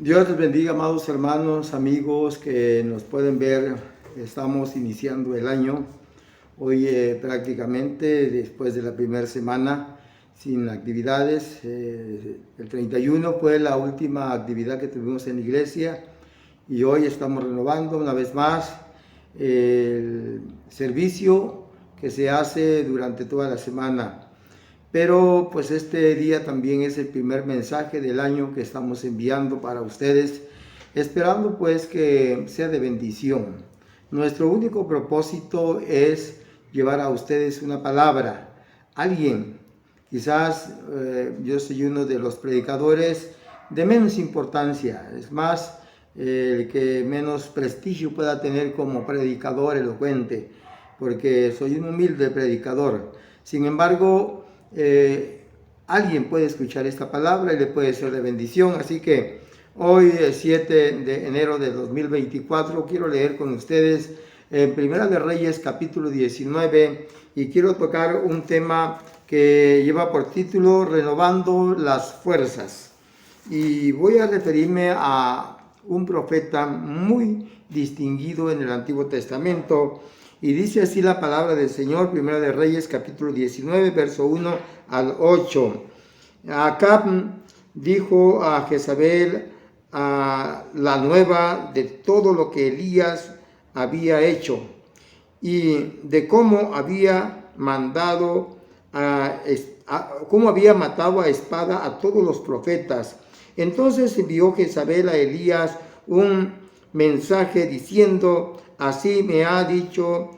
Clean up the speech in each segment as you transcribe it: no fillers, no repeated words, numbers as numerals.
Dios les bendiga, amados hermanos, amigos que nos pueden ver. Estamos iniciando el año. Hoy prácticamente después de la primera semana sin actividades. El 31 fue la última actividad que tuvimos en la iglesia y hoy estamos renovando una vez más el servicio que se hace durante toda la semana. Pero pues este día también es el primer mensaje del año que estamos enviando para ustedes, esperando pues que sea de bendición. Nuestro único propósito es llevar a ustedes una palabra. Alguien, quizás yo soy uno de los predicadores de menos importancia, es más, el que menos prestigio pueda tener como predicador elocuente, porque soy un humilde predicador. Sin embargo, alguien puede escuchar esta palabra y le puede ser de bendición. Así que hoy, 7 de enero de 2024, quiero leer con ustedes en Primera de Reyes capítulo 19 y quiero tocar un tema que lleva por título Renovando las fuerzas. Y voy a referirme a un profeta muy distinguido en el Antiguo Testamento. Y dice así la palabra del Señor, Primera de Reyes, capítulo 19, verso 1 al 8. Acab dijo a Jezabel la nueva de todo lo que Elías había hecho y de cómo había cómo había matado a espada a todos los profetas. Entonces envió Jezabel a Elías un mensaje diciendo: así me ha dicho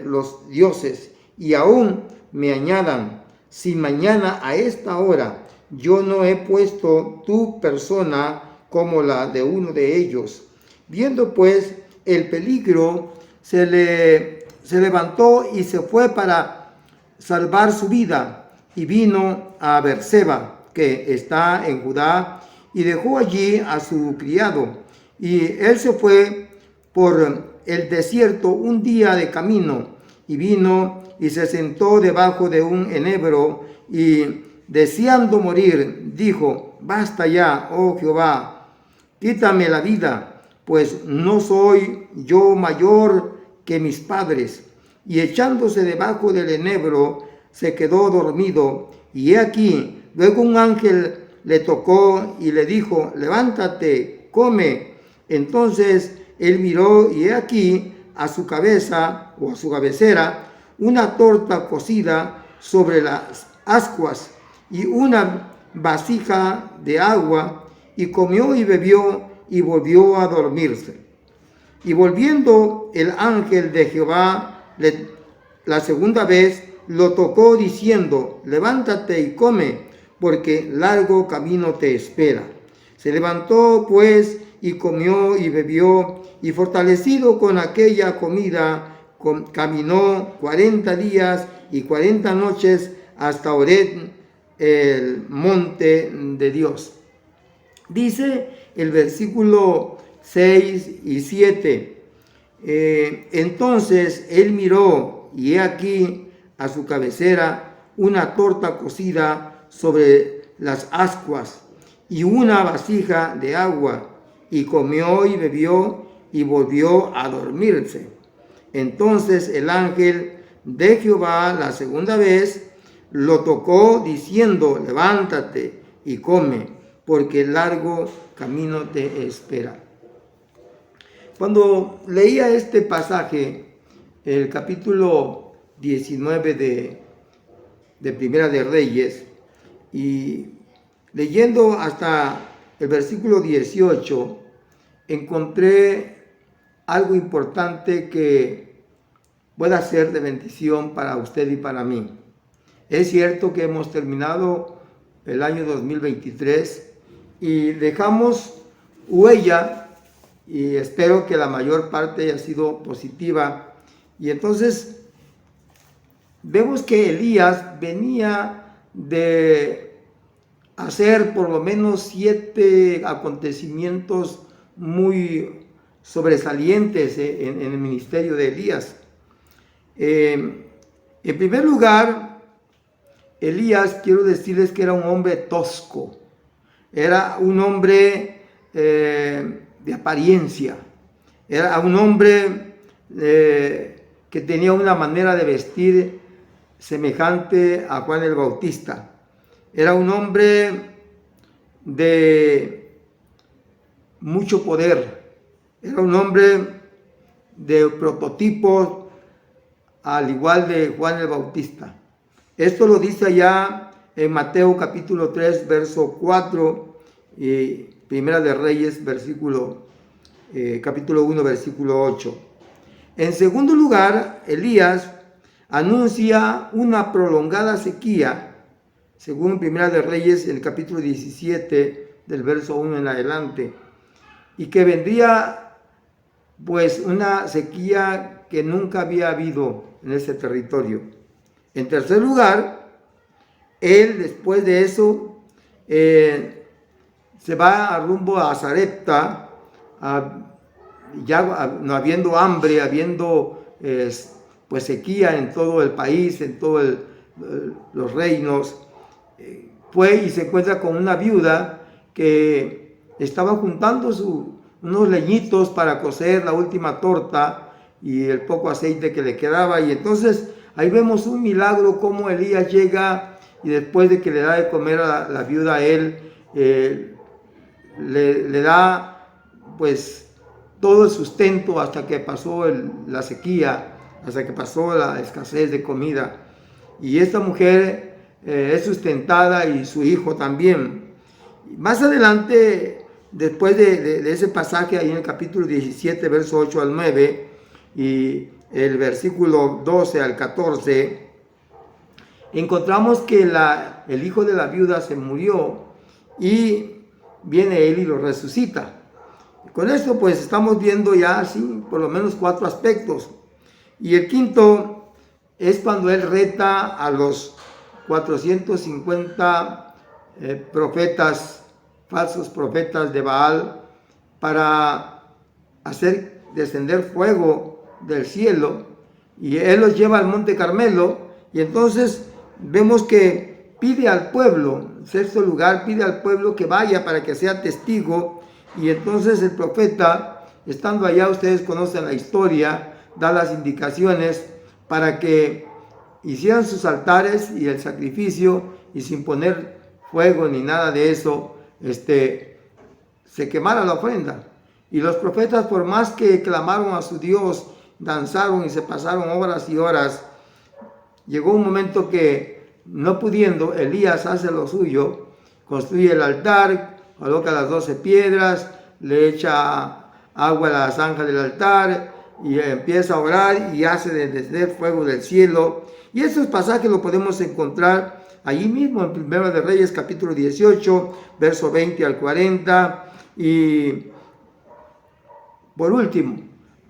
los dioses, y aún me añadan, si mañana a esta hora yo no he puesto tu persona como la de uno de ellos. Viendo pues el peligro, se levantó y se fue para salvar su vida, y vino a Berseba, que está en Judá, y dejó allí a su criado, y él se fue por el desierto un día de camino, y vino y se sentó debajo de un enebro, y deseando morir, dijo: basta ya, oh Jehová, quítame la vida, pues no soy yo mayor que mis padres. Y echándose debajo del enebro, se quedó dormido. Y he aquí, luego un ángel le tocó y le dijo: levántate, come. Entonces él miró, y he aquí a su cabeza, o a su cabecera, una torta cocida sobre las ascuas y una vasija de agua, y comió y bebió y volvió a dormirse. Y volviendo el ángel de Jehová la segunda vez, lo tocó diciendo: levántate y come, porque largo camino te espera. Se levantó pues y comió y bebió, y fortalecido con aquella comida, caminó 40 días y 40 noches hasta Horeb, el monte de Dios. Dice el versículo 6 y 7. Entonces él miró, y he aquí a su cabecera una torta cocida sobre las ascuas y una vasija de agua, y comió y bebió y volvió a dormirse. Entonces el ángel de Jehová la segunda vez lo tocó diciendo: levántate y come, porque largo camino te espera. Cuando leía este pasaje, el capítulo 19 de Primera de Reyes, y leyendo hasta el versículo 18, encontré algo importante que pueda ser de bendición para usted y para mí. Es cierto que hemos terminado el año 2023 y dejamos huella, y espero que la mayor parte haya sido positiva. Y entonces vemos que Elías venía de hacer por lo menos 7 acontecimientos muy sobresalientes en el ministerio de Elías. En primer lugar, Elías, quiero decirles que era un hombre tosco, era un hombre de apariencia. Era un hombre que tenía una manera de vestir semejante a Juan el Bautista. Era un hombre de mucho poder. Era un hombre de prototipos, al igual de Juan el Bautista. Esto lo dice allá en Mateo capítulo 3, verso 4, y Primera de Reyes, capítulo 1, versículo 8. En segundo lugar, Elías anuncia una prolongada sequía, según Primera de Reyes, en el capítulo 17, del verso 1 en adelante, y que vendría pues una sequía que nunca había habido en ese territorio. En tercer lugar, él después de eso se va rumbo a Sarepta, ya no habiendo hambre, habiendo pues sequía en todo el país, en todos los reinos. Fue y se encuentra con una viuda que estaba juntando unos leñitos para cocer la última torta y el poco aceite que le quedaba. Y entonces ahí vemos un milagro, como Elías llega y después de que le da de comer a la viuda, él le da pues todo el sustento hasta que pasó la sequía, hasta que pasó la escasez de comida. Y esta mujer es sustentada, y su hijo también. Más adelante, después de ese pasaje, ahí en el capítulo 17, verso 8 al 9, y el versículo 12 al 14, encontramos que el hijo de la viuda se murió, y viene él y lo resucita. Con esto pues estamos viendo ya así por lo menos 4 aspectos. Y el quinto es cuando él reta a los 450 falsos profetas de Baal, para hacer descender fuego del cielo, y él los lleva al Monte Carmelo. Y entonces vemos que pide al pueblo, en sexto lugar, pide al pueblo que vaya para que sea testigo. Y entonces el profeta, estando allá, ustedes conocen la historia, da las indicaciones para que hicieran sus altares y el sacrificio, y sin poner fuego ni nada de eso, se quemara la ofrenda. Y los profetas, por más que clamaron a su Dios, danzaron y se pasaron horas y horas, llegó un momento que, no pudiendo, Elías hace lo suyo, construye el altar, coloca las 12 piedras, le echa agua a la zanja del altar y empieza a orar y hace descender fuego del cielo. Y esos pasajes lo podemos encontrar allí mismo en Primera de Reyes capítulo 18, verso 20 al 40. Y por último,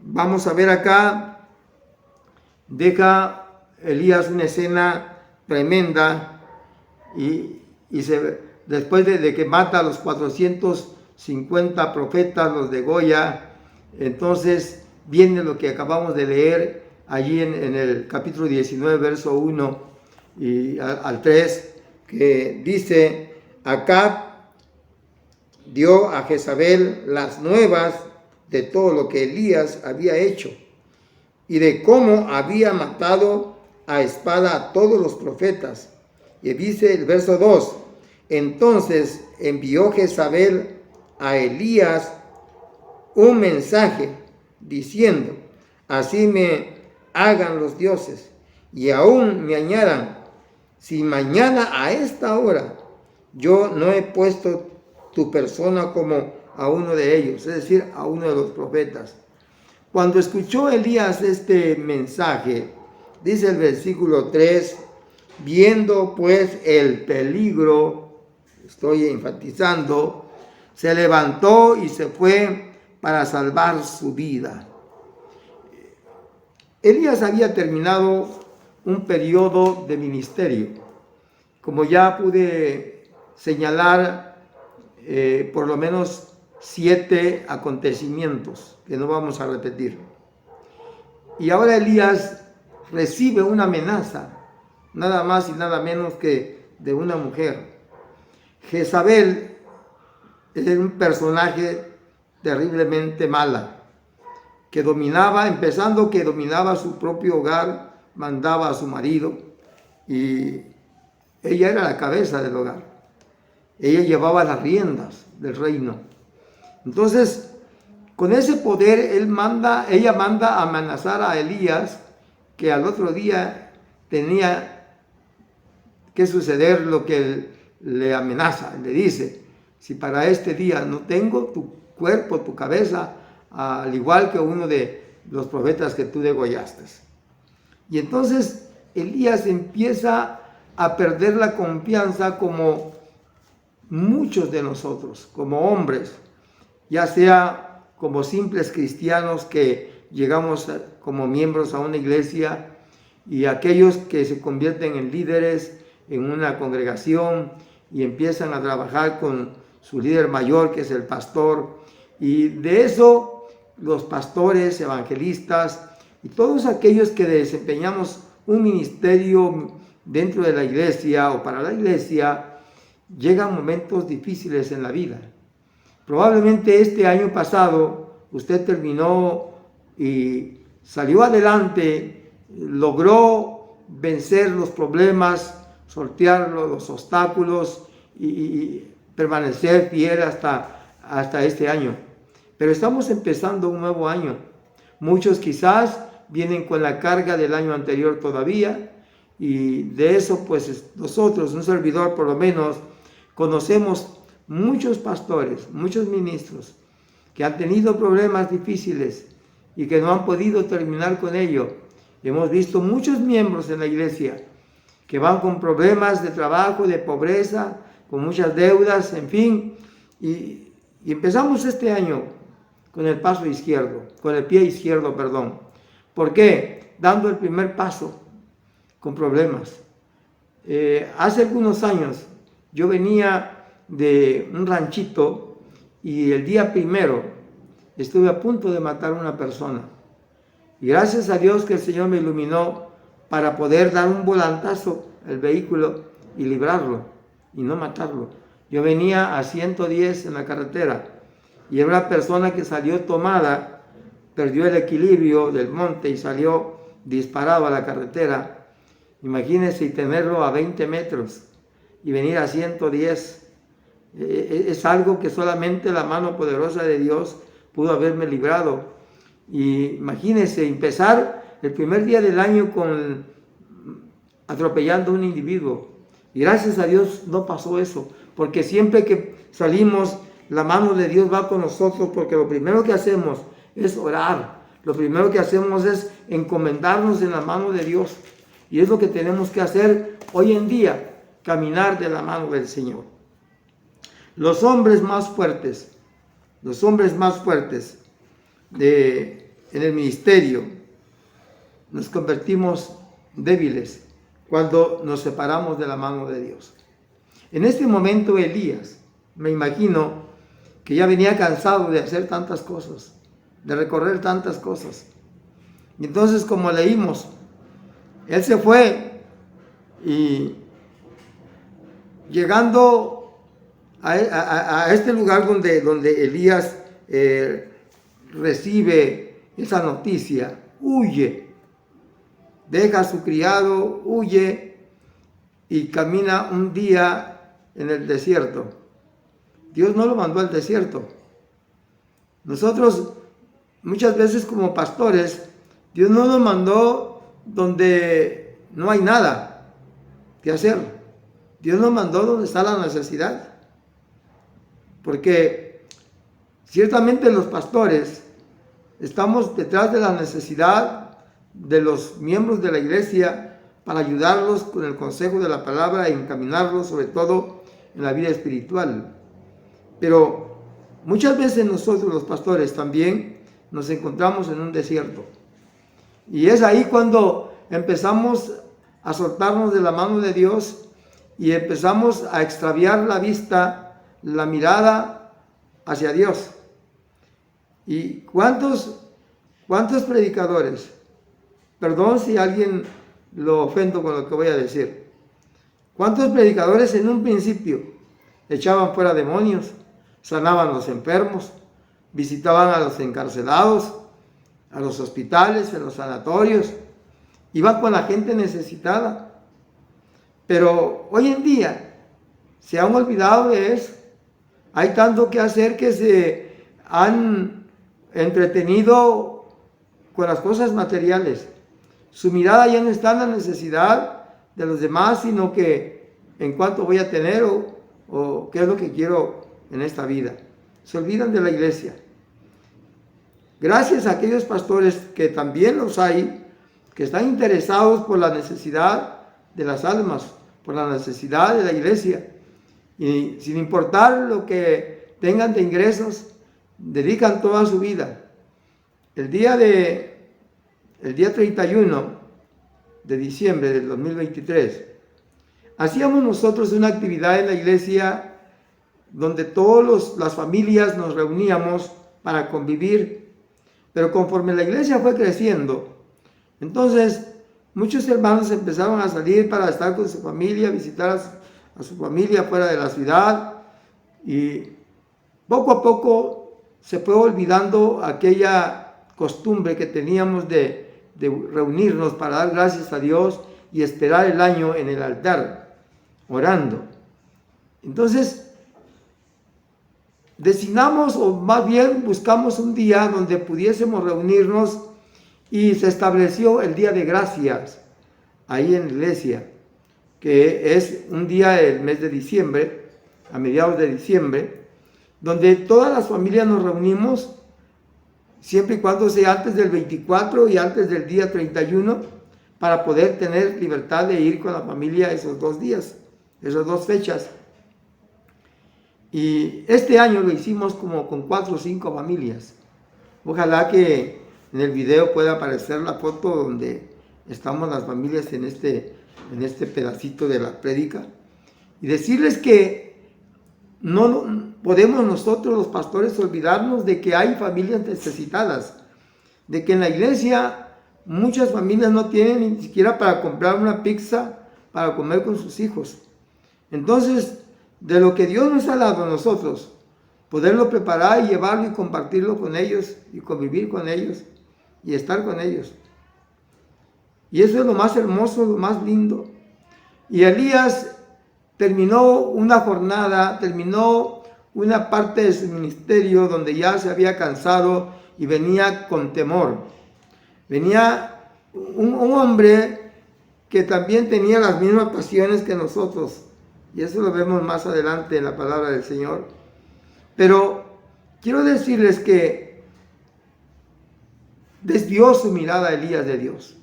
vamos a ver acá, deja Elías una escena tremenda, y después de que mata a los 450 profetas, los degolla. Entonces viene lo que acabamos de leer allí en el capítulo 19, verso 1 y al 3, que dice: Acab dio a Jezabel las nuevas de todo lo que Elías había hecho, y de cómo había matado a espada a todos los profetas. Y dice el verso 2: Entonces envió Jezabel a Elías un mensaje diciendo: Así me hagan los dioses, y aún me añadan, si mañana a esta hora yo no he puesto tu persona como a uno de ellos, es decir, a uno de los profetas. Cuando escuchó Elías este mensaje, dice el versículo 3, viendo pues el peligro, estoy enfatizando, se levantó y se fue para salvar su vida. Elías había terminado un periodo de ministerio, como ya pude señalar, por lo menos 7 acontecimientos que no vamos a repetir. Y ahora Elías recibe una amenaza, nada más y nada menos que de una mujer. Jezabel era un personaje terriblemente mala, que dominaba su propio hogar, mandaba a su marido y ella era la cabeza del hogar. Ella llevaba las riendas del reino. Entonces, con ese poder, ella manda a amenazar a Elías, que al otro día tenía que suceder lo que él le amenaza. Le dice, si para este día no tengo tu cuerpo, tu cabeza, al igual que uno de los profetas que tú degollaste. Y entonces Elías empieza a perder la confianza, como muchos de nosotros, como hombres, ya sea como simples cristianos que llegamos como miembros a una iglesia, y aquellos que se convierten en líderes en una congregación y empiezan a trabajar con su líder mayor, que es el pastor, y de eso los pastores, evangelistas y todos aquellos que desempeñamos un ministerio dentro de la iglesia o para la iglesia, llegan momentos difíciles en la vida. Probablemente este año pasado usted terminó y salió adelante, logró vencer los problemas, sortear los obstáculos y permanecer fiel hasta este año. Pero estamos empezando un nuevo año. Muchos quizás vienen con la carga del año anterior todavía, y de eso pues nosotros, un servidor por lo menos, conocemos muchos pastores, muchos ministros que han tenido problemas difíciles y que no han podido terminar con ello. Hemos visto muchos miembros en la iglesia que van con problemas de trabajo, de pobreza, con muchas deudas, en fin, y empezamos este año con el pie izquierdo, perdón. ¿Por qué? Dando el primer paso con problemas. Hace algunos años yo venía de un ranchito y el día primero estuve a punto de matar a una persona. Y gracias a Dios que el Señor me iluminó para poder dar un volantazo al vehículo y librarlo y no matarlo. Yo venía a 110 en la carretera y era una persona que salió tomada, perdió el equilibrio del monte y salió disparado a la carretera. Imagínense, y tenerlo a 20 metros y venir a 110. Es algo que solamente la mano poderosa de Dios pudo haberme librado. Y imagínense, empezar el primer día del año atropellando a un individuo. Y gracias a Dios no pasó eso, porque siempre que salimos, la mano de Dios va con nosotros, porque lo primero que hacemos es orar. Lo primero que hacemos es encomendarnos en la mano de Dios. Y es lo que tenemos que hacer hoy en día, caminar de la mano del Señor. Los hombres más fuertes en el ministerio, nos convertimos débiles cuando nos separamos de la mano de Dios. En este momento Elías, me imagino que ya venía cansado de hacer tantas cosas, de recorrer tantas cosas. Y entonces, como leímos, él se fue y llegando a este lugar donde Elías recibe esa noticia, huye, deja a su criado, huye y camina un día en el desierto. Dios no lo mandó al desierto. Nosotros muchas veces como pastores, Dios no nos mandó donde no hay nada que hacer. Dios nos mandó donde está la necesidad. Porque ciertamente los pastores estamos detrás de la necesidad de los miembros de la iglesia para ayudarlos con el consejo de la palabra e encaminarlos sobre todo en la vida espiritual. Pero muchas veces nosotros los pastores también nos encontramos en un desierto. Y es ahí cuando empezamos a soltarnos de la mano de Dios y empezamos a extraviar la vista, la mirada hacia Dios. ¿Y cuántos predicadores? Perdón si alguien lo ofendo con lo que voy a decir. ¿Cuántos predicadores en un principio echaban fuera demonios, sanaban a los enfermos, visitaban a los encarcelados, a los hospitales, a los sanatorios, iban con la gente necesitada. Pero hoy en día se han olvidado de eso. Hay tanto que hacer que se han entretenido con las cosas materiales. Su mirada ya no está en la necesidad de los demás, sino que en cuánto voy a tener o qué es lo que quiero en esta vida. Se olvidan de la iglesia. Gracias a aquellos pastores, que también los hay, que están interesados por la necesidad de las almas, por la necesidad de la iglesia, y sin importar lo que tengan de ingresos, dedican toda su vida. El día 31 de diciembre del 2023, hacíamos nosotros una actividad en la iglesia donde todas las familias nos reuníamos para convivir. Pero conforme la iglesia fue creciendo, entonces muchos hermanos empezaron a salir para estar con su familia, visitar a su familia fuera de la ciudad, y poco a poco se fue olvidando aquella costumbre que teníamos de reunirnos para dar gracias a Dios y esperar el año en el altar, orando. Entonces, designamos, o más bien buscamos un día donde pudiésemos reunirnos, y se estableció el día de gracias ahí en la iglesia, que es un día del mes de diciembre, a mediados de diciembre, donde todas las familias nos reunimos, siempre y cuando sea antes del 24 y antes del día 31, para poder tener libertad de ir con la familia esos 2 días, esas 2 fechas. Y este año lo hicimos como con 4 o 5 familias. Ojalá que en el video pueda aparecer la foto donde estamos las familias en este pedacito de la prédica. Y decirles que no podemos nosotros los pastores olvidarnos de que hay familias necesitadas. De que en la iglesia muchas familias no tienen ni siquiera para comprar una pizza para comer con sus hijos. Entonces, de lo que Dios nos ha dado a nosotros, poderlo preparar y llevarlo y compartirlo con ellos y convivir con ellos y estar con ellos. Y eso es lo más hermoso, lo más lindo. Y Elías terminó una jornada, terminó una parte de su ministerio donde ya se había cansado y venía con temor. Venía un hombre que también tenía las mismas pasiones que nosotros. Y eso lo vemos más adelante en la palabra del Señor. Pero quiero decirles que desvió su mirada a Elías de Dios.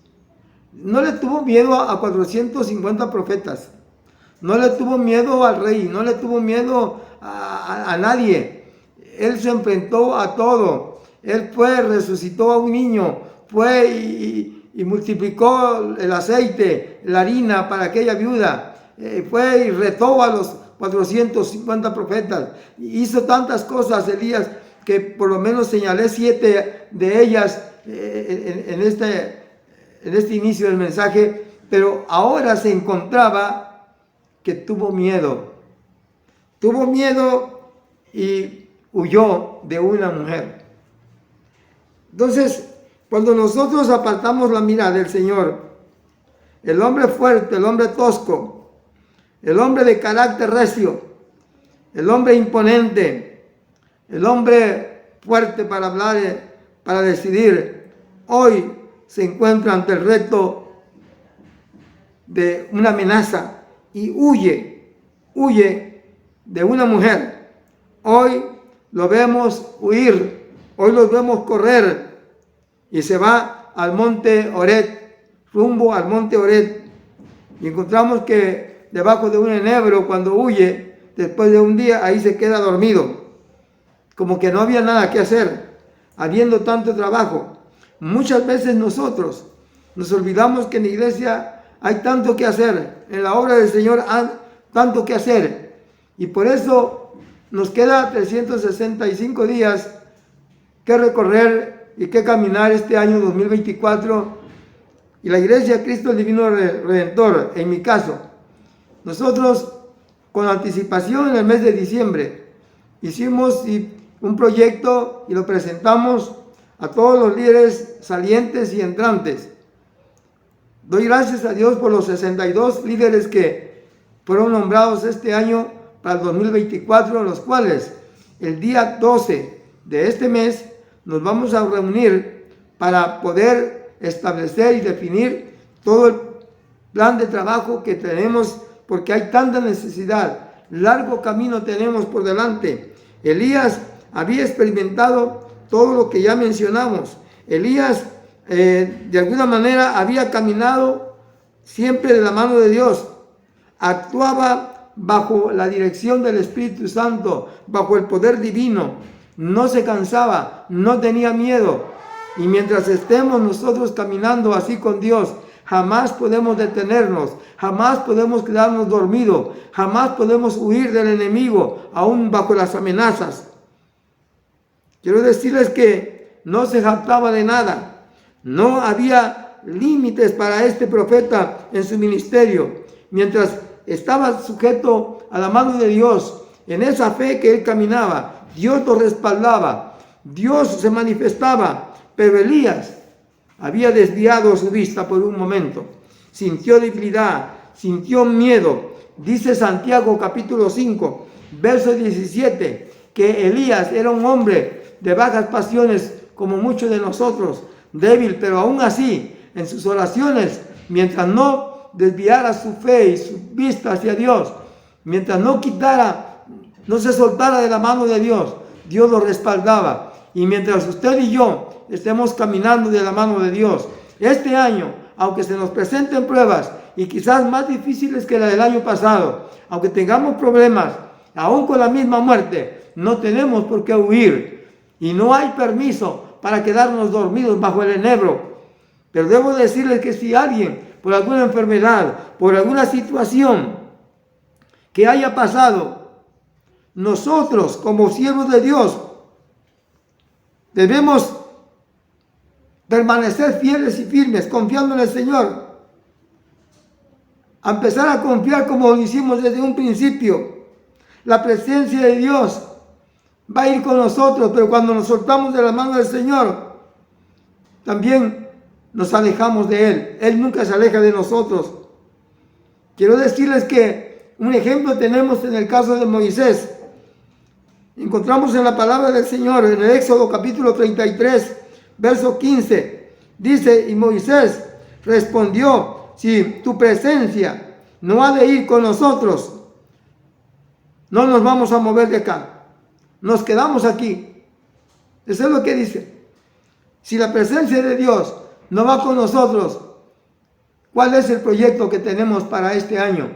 No le tuvo miedo a 450 profetas. No le tuvo miedo al rey. No le tuvo miedo a nadie. Él se enfrentó a todo. Él resucitó a un niño. Fue y multiplicó el aceite, la harina para aquella viuda. Fue y retó a los 450 profetas. Hizo tantas cosas Elías que por lo menos señalé 7 de ellas en este inicio del mensaje. Pero ahora se encontraba que tuvo miedo. Tuvo miedo y huyó de una mujer. Entonces, cuando nosotros apartamos la mirada del Señor, el hombre fuerte, el hombre tosco, el hombre de carácter recio, el hombre imponente, el hombre fuerte para hablar, para decidir, hoy se encuentra ante el reto de una amenaza y huye de una mujer. Hoy lo vemos huir, hoy los vemos correr y se va al monte Oret, rumbo al monte Oret, y encontramos que debajo de un enebro, cuando huye, después de un día, ahí se queda dormido, como que no había nada que hacer, habiendo tanto trabajo. Muchas veces nosotros nos olvidamos que en la iglesia hay tanto que hacer, en la obra del Señor hay tanto que hacer, y por eso nos queda 365 días que recorrer y que caminar este año 2024, y la iglesia Cristo el Divino Redentor, en mi caso, nosotros con anticipación en el mes de diciembre hicimos un proyecto y lo presentamos a todos los líderes salientes y entrantes. Doy gracias a Dios por los 62 líderes que fueron nombrados este año para el 2024, los cuales el día 12 de este mes nos vamos a reunir para poder establecer y definir todo el plan de trabajo que tenemos, porque hay tanta necesidad, largo camino tenemos por delante. Elías había experimentado todo lo que ya mencionamos. Elías de alguna manera había caminado siempre de la mano de Dios, actuaba bajo la dirección del Espíritu Santo, bajo el poder divino, no se cansaba, no tenía miedo. Y mientras estemos nosotros caminando así con Dios, jamás podemos detenernos, jamás podemos quedarnos dormidos, jamás podemos huir del enemigo, aún bajo las amenazas. Quiero decirles que no se jactaba de nada. No había límites para este profeta en su ministerio. Mientras estaba sujeto a la mano de Dios, en esa fe que él caminaba, Dios lo respaldaba, Dios se manifestaba. Pero Elías había desviado su vista por un momento. Sintió debilidad, sintió miedo. Dice Santiago capítulo 5, verso 17, que Elías era un hombre de bajas pasiones como muchos de nosotros, débil, pero aún así, en sus oraciones, mientras no desviara su fe y su vista hacia Dios, mientras no se soltara de la mano de Dios, Dios lo respaldaba. Y mientras usted y yo estemos caminando de la mano de Dios, este año, aunque se nos presenten pruebas, y quizás más difíciles que la del año pasado, aunque tengamos problemas, aún con la misma muerte, no tenemos por qué huir. Y no hay permiso para quedarnos dormidos bajo el enebro. Pero debo decirles que si alguien, por alguna enfermedad, por alguna situación que haya pasado, nosotros como siervos de Dios debemos permanecer fieles y firmes, confiando en el Señor. A empezar a confiar como lo hicimos desde un principio. La presencia de Dios va a ir con nosotros, pero cuando nos soltamos de la mano del Señor, también nos alejamos de Él. Él nunca se aleja de nosotros. Quiero decirles que un ejemplo tenemos en el caso de Moisés. Encontramos en la palabra del Señor, en el Éxodo capítulo 33, verso 15. Dice, y Moisés respondió, si tu presencia no ha de ir con nosotros, no nos vamos a mover de acá. Nos quedamos aquí. Eso es lo que dice. Si la presencia de Dios no va con nosotros, ¿cuál es el proyecto que tenemos para este año?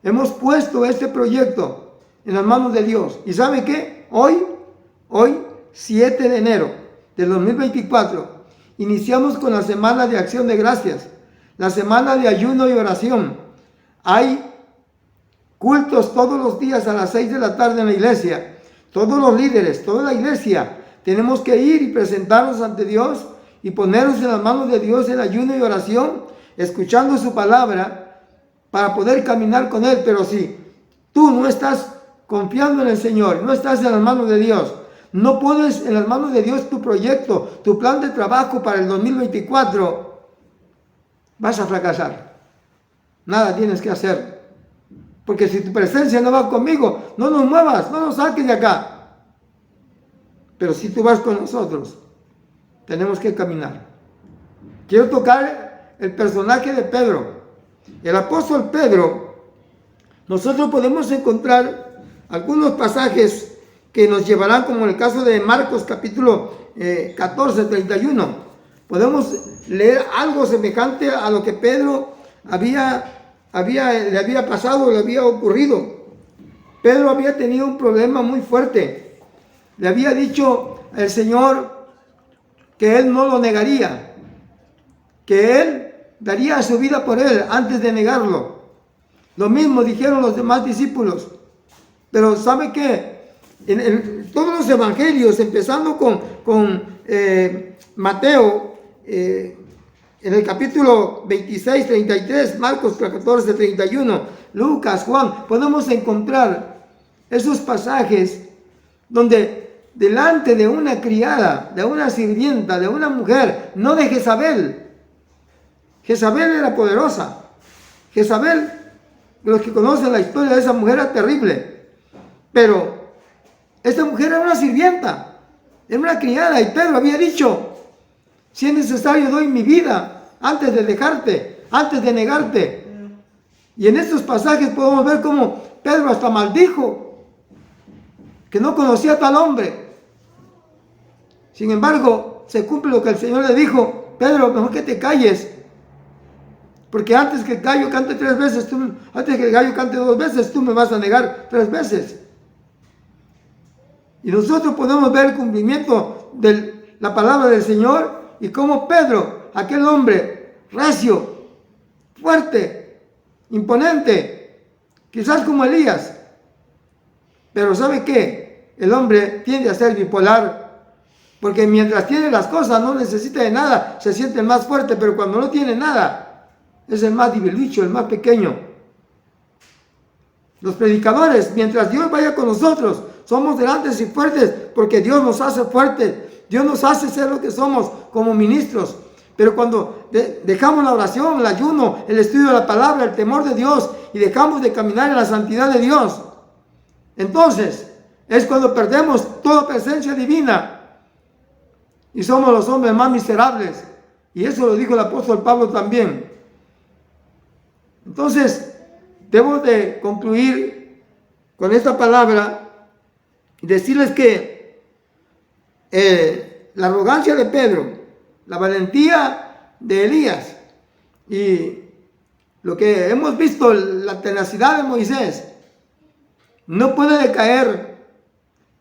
Hemos puesto este proyecto en las manos de Dios. ¿Y sabe qué? Hoy, 7 de enero del 2024, iniciamos con la semana de acción de gracias, la semana de ayuno y oración. Hay cultos todos los días a las 6 de la tarde en la iglesia. Todos los líderes, toda la iglesia, tenemos que ir y presentarnos ante Dios y ponernos en las manos de Dios en ayuno y oración, escuchando su palabra para poder caminar con Él. Pero si tú no estás confiando en el Señor, no estás en las manos de Dios, no pones en las manos de Dios tu proyecto, tu plan de trabajo para el 2024, vas a fracasar. Nada tienes que hacer. Porque si tu presencia no va conmigo, no nos muevas, no nos saques de acá. Pero si tú vas con nosotros, tenemos que caminar. Quiero tocar el personaje de Pedro. El apóstol Pedro, nosotros podemos encontrar algunos pasajes que nos llevarán, como en el caso de Marcos capítulo 14, 31. Podemos leer algo semejante a lo que Pedro le había pasado, le había ocurrido. Pedro había tenido un problema muy fuerte. Le había dicho el Señor que él no lo negaría, que él daría su vida por él antes de negarlo. Lo mismo dijeron los demás discípulos. Pero ¿sabe qué? En todos los evangelios, empezando con Mateo, en el capítulo 26, 33, Marcos 14, 31, Lucas, Juan, podemos encontrar esos pasajes donde delante de una criada, de una sirvienta, de una mujer, no de Jezabel. Jezabel era poderosa. Jezabel, los que conocen la historia de esa mujer, era terrible. Pero esta mujer era una sirvienta, era una criada, y Pedro había dicho: si es necesario, doy mi vida antes de dejarte, antes de negarte. Y en estos pasajes podemos ver cómo Pedro hasta maldijo que no conocía a tal hombre. Sin embargo, se cumple lo que el Señor le dijo: Pedro, mejor que te calles, porque antes que el gallo cante 3 veces, antes que el gallo cante 2 veces, tú me vas a negar 3 veces. Y nosotros podemos ver el cumplimiento de la palabra del Señor, y cómo Pedro, aquel hombre recio, fuerte, imponente, quizás como Elías, pero ¿sabe qué? El hombre tiende a ser bipolar, porque mientras tiene las cosas no necesita de nada, se siente el más fuerte, pero cuando no tiene nada es el más debilucho, el más pequeño. Los predicadores, mientras Dios vaya con nosotros, somos grandes y fuertes, porque Dios nos hace fuertes, Dios nos hace ser lo que somos como ministros. Pero cuando dejamos la oración, el ayuno, el estudio de la palabra, el temor de Dios, y dejamos de caminar en la santidad de Dios, entonces es cuando perdemos toda presencia divina y somos los hombres más miserables. Y eso lo dijo el apóstol Pablo también. Entonces, debo de concluir con esta palabra y decirles que la arrogancia de Pedro, la valentía de Elías y lo que hemos visto, la tenacidad de Moisés, no puede decaer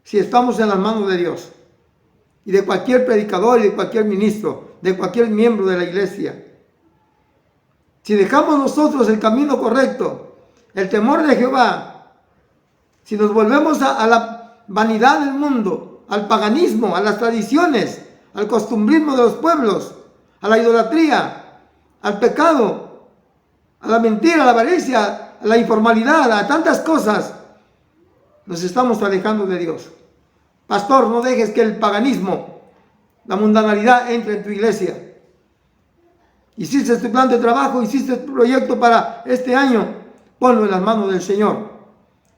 si estamos en las manos de Dios y de cualquier predicador y de cualquier ministro, de cualquier miembro de la iglesia. Si dejamos nosotros el camino correcto, el temor de Jehová, si nos volvemos a la vanidad del mundo, al paganismo, a las tradiciones, al costumbrismo de los pueblos, a la idolatría, al pecado, a la mentira, a la avaricia, a la informalidad, a tantas cosas, nos estamos alejando de Dios. Pastor, no dejes que el paganismo, la mundanalidad entre en tu iglesia. Hiciste tu plan de trabajo, hiciste tu proyecto para este año, ponlo en las manos del Señor.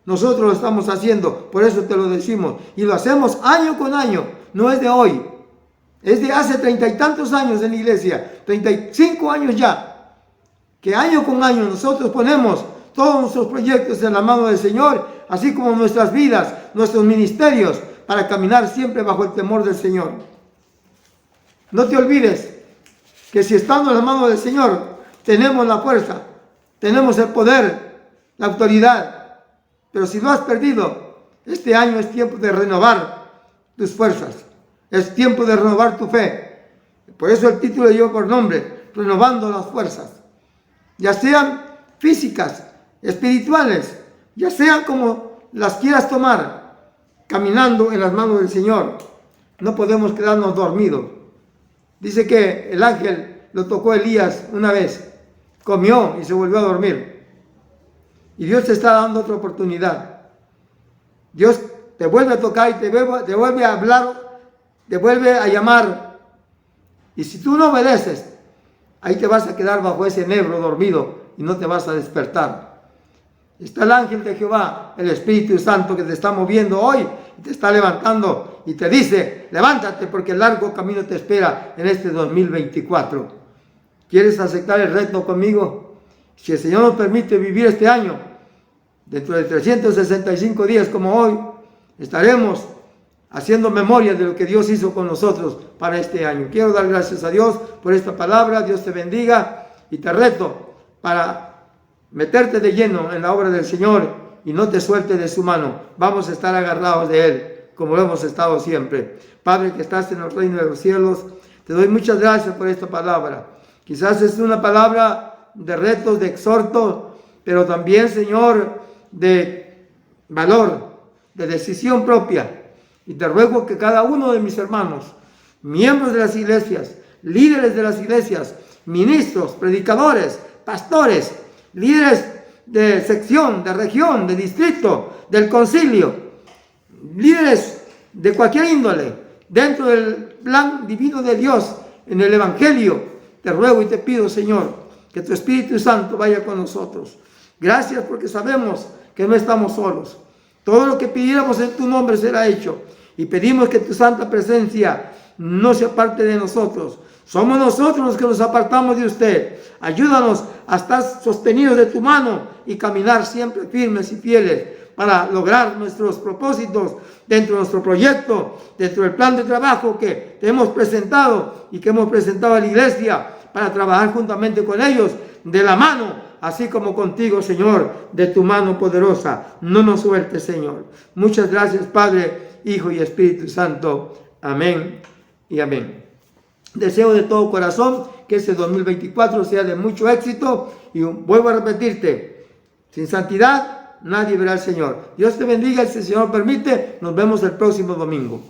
Nosotros lo estamos haciendo, por eso te lo decimos, y lo hacemos año con año, no es de hoy, es de hace 30 y tantos años en la iglesia, 35 años ya, que año con año nosotros ponemos todos nuestros proyectos en la mano del Señor, así como nuestras vidas, nuestros ministerios, para caminar siempre bajo el temor del Señor. No te olvides que si estando en la mano del Señor, tenemos la fuerza, tenemos el poder, la autoridad. Pero si lo has perdido, este año es tiempo de renovar tus fuerzas, es tiempo de renovar tu fe. Por eso el título lleva por nombre, renovando las fuerzas, ya sean físicas, espirituales, ya sean como las quieras tomar, caminando en las manos del Señor. No podemos quedarnos dormidos. Dice que el ángel lo tocó a Elías una vez, comió y se volvió a dormir. Y Dios te está dando otra oportunidad. Dios te vuelve a tocar y te vuelve a hablar, te vuelve a llamar. Y si tú no obedeces, ahí te vas a quedar bajo ese enebro dormido y no te vas a despertar. Está el ángel de Jehová, el Espíritu Santo, que te está moviendo hoy y te está levantando y te dice: levántate, porque el largo camino te espera en este 2024. ¿Quieres aceptar el reto conmigo? Si el Señor nos permite vivir este año, dentro de 365 días como hoy, estaremos haciendo memoria de lo que Dios hizo con nosotros para este año. Quiero dar gracias a Dios por esta palabra. Dios te bendiga y te reto para meterte de lleno en la obra del Señor y no te suelte de su mano. Vamos a estar agarrados de Él, como lo hemos estado siempre. Padre que estás en el reino de los cielos, te doy muchas gracias por esta palabra. Quizás es una palabra de retos, de exhorto, pero también, Señor, de valor, de decisión propia. Y te ruego que cada uno de mis hermanos, miembros de las iglesias, líderes de las iglesias, ministros, predicadores, pastores, líderes de sección, de región, de distrito, del concilio, líderes de cualquier índole, dentro del plan divino de Dios, en el Evangelio. Te ruego y te pido, Señor, que tu Espíritu Santo vaya con nosotros. Gracias porque sabemos que no estamos solos. Todo lo que pidiéramos en tu nombre será hecho. Y pedimos que tu santa presencia no se aparte de nosotros. Somos nosotros los que nos apartamos de usted. Ayúdanos a estar sostenidos de tu mano y caminar siempre firmes y fieles para lograr nuestros propósitos dentro de nuestro proyecto, dentro del plan de trabajo que te hemos presentado y que hemos presentado a la iglesia, para trabajar juntamente con ellos de la mano, así como contigo, Señor, de tu mano poderosa. No nos sueltes, Señor. Muchas gracias, Padre, Hijo y Espíritu Santo. Amén y amén. Deseo de todo corazón que este 2024 sea de mucho éxito, y vuelvo a repetirte, sin santidad nadie verá al Señor. Dios te bendiga y si el Señor permite, nos vemos el próximo domingo.